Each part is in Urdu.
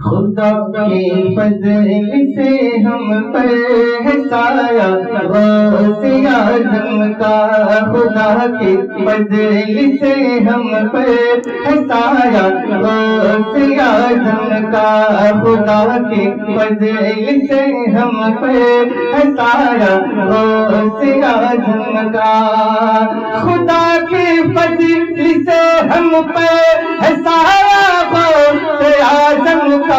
خدا کے فضل سے ہم پر ہے سایہ غوث اعظم کا، خدا کے فضل سے ہم پر ہے سایہ غوث اعظم کا، خدا کے فضل سے ہم پر ہے سایہ غوث اعظم کا، خدا کے فضل سے ہم پر ہے سایہ غوث اعظم کا،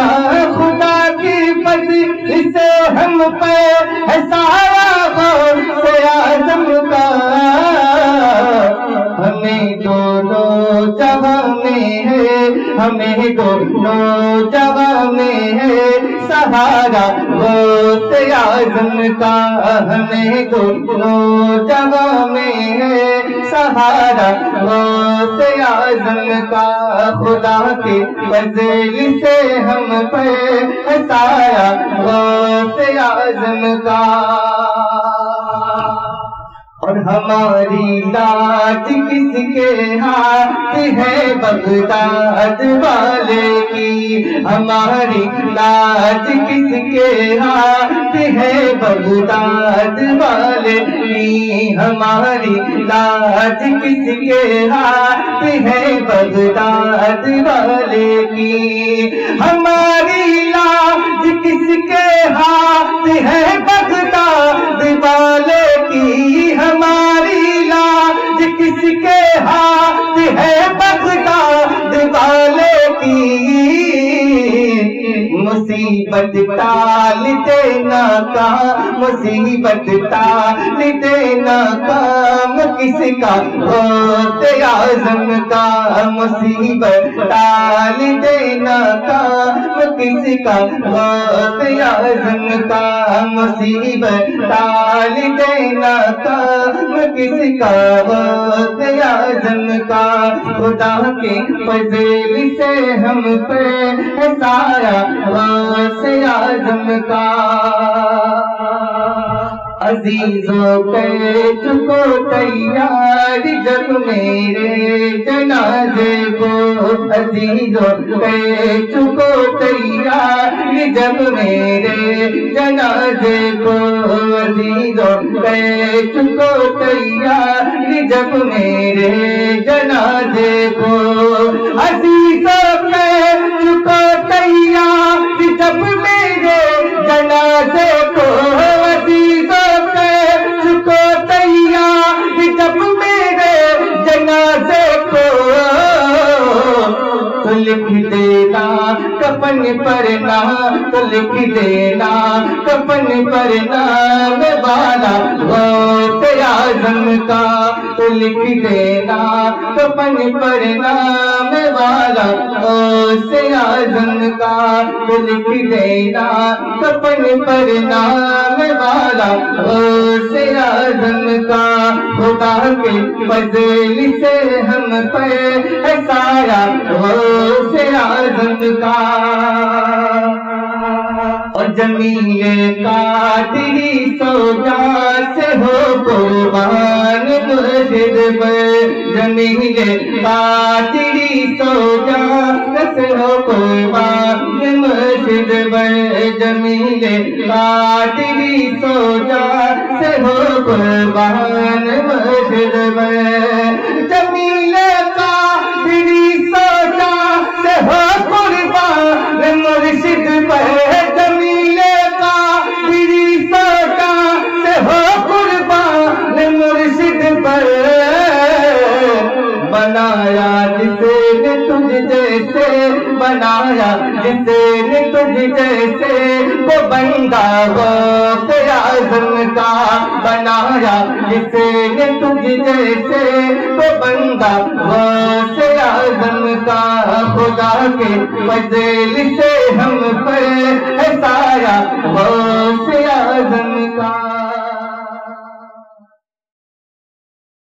خدا کی فضل سے ہم پہ ہے سایہ غوث اعظم کا، ہمیں دونوں جگہ میں ہے، ہمیں دونوں جگہ میں ہے سہارا غوث اعظم کا، ہمیں دونوں جگہ میں ہے سہارا غوث اعظم کا، خدا کے فضل سے ہم پر ہے سایہ غوث اعظم کا، اور ہماری لاج کس کے ہاتھ ہے بغداد والے کی، ہماری لاج کس کے ہاتھ ہے بغداد والے کی، ہماری لاج کس کے ہاتھ ہے بغداد والے کی، ہماری لاج کس کے ہاتھ ہے بغداد والے کی، ہماری لاج کس کے ہاتھ ہے بغداد والے کی، مصیبت ٹال دینا کام، مصیبت ٹال دینا کام کس کا غوث اعظم کا، مصیبت ٹال دینا کام کس کا غوث اعظم کا، مصیبت ٹال دینا کام کس کا غوث اعظم کا، خدا کے فضل سے ہم پہ ہے سایہ غوث اعظم کا، عزیزوں کہہ چکو تیار جب میرے جنازے کو، عزیزوں کہہ چکو تیار جب میرے جنازے کو، عزیزوں کہہ چکو تیار جب میرے جنازے کو، عزیزوں کہہ چکو تیار جب میرے جنازے کو، عزیزوں کہہ چکو تیار جب میرے جنازے کو، تو لکھ دینا کفن پر نام، تو لکھ دینا کفن پر نام والا غوث اعظم کا، تو لکھ دینا کفن پر نام والا غوث اعظم کا، تو لکھ دینا کفن پر نام والا غوث اعظم کا، خدا کے فضل سے ہم پر ہے سایہ غوث اعظم کا، اور جمیل قادری سوجا سے ہو قربان مرشد پر، جمیل قادری سوجا سے ہو قربان مرشد پر، جمیل قادری سوجا سے ہو قربان مرشد پر، جمیل قادری سوجا سے ہو قربان مرشد پر، جمیل قادری سوجا سے ہو قربان مرشد پر، بنایا جسے نے تجھ جیسے، بنایا جسے نے تجھ جیسے وہ بندہ غوث اعظم کا، بنایا جسے نے تجھ جیسے وہ بندہ غوث اعظم کا، خدا کے فضل سے ہم پر ہے سایہ غوث اعظم کا۔